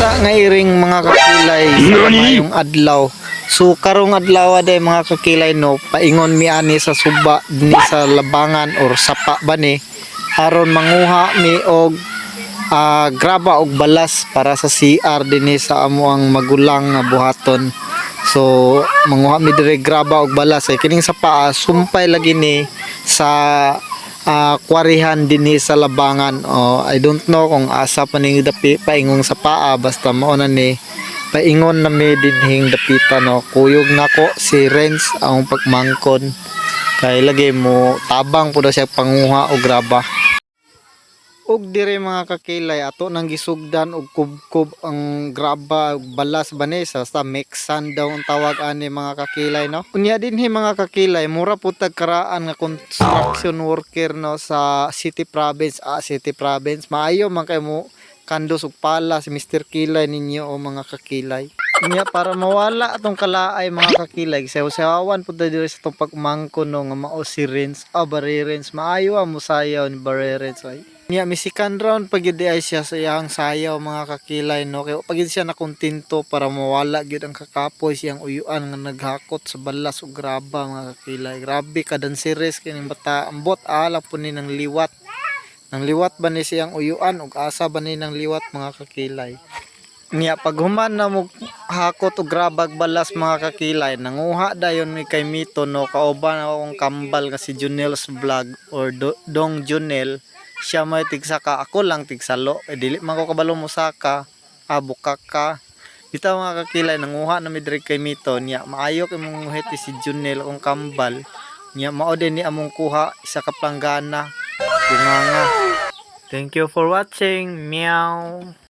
Unsa nga iring mga kakilay sa mayong adlaw. So karong adlaw day mga kakilay no, paingon mi ani sa suba ni sa labangan or sapa ba ni aron manguha mi og graba og balas para sa CR dinhi sa amo ang magulang nga buhaton. So manguha mi dire graba og balas kay kining sapa sumpay lagi ni sa kwarihan dinhi sa labangan. I don't know kung asa pa ning dapi paingong sa paa basta mao na ni paingon na mi dinhing dapita no. Kuyog nako si Renz ang pagmangkon kay lagi mo tabang pud siya panguha og graba. Og dire mga kakilay ato nang gisugdan og kubkob ang graba ug balas banesa sa mixan daw ang tawag ani mga kakilay no. Unya dinhi mga kakilay mura pud tag karaan nga construction worker no sa City Province. City Province maayo man kay mo kandos og pala si Mr. Kilay ninyo o mga kakilay. Unya para mawala atong kalaay mga kakilay sayaw-sayawan pud dire sa tong pagmangkon no nga mao si Renz. Barerens maayo ang musayaw ni Barerens ay. Niya mi second round pag yun ay siya sa iyang sayaw mga kakilay no kay pag siya nakontento para mawala gyud ang kakapoy siyang uyuan nga naghakot sa balas ug graba mga kakilay. Grabe ka danseres kining bata ambot ala po ni nang liwat. Nang liwat ba ni siyang uyuan ug asa ba ni nang liwat mga kakilay. Niya pag human na mo hakot og grabag balas mga kakilay nanguha dayon mi kay Mito no kauban akong kambal nga si Junel's Vlog or Dong Junel. Siya may tigsaka ako lang tigsalo dili man ko kabalo mo saka bukaka bitaw mga kakilay nanguha na mi diri kay Mito niya maayo kay mong muhiti si Junel kung kambal niya mao din ni among kuha isa ka planggana bunganga. Thank you for watching. Meow.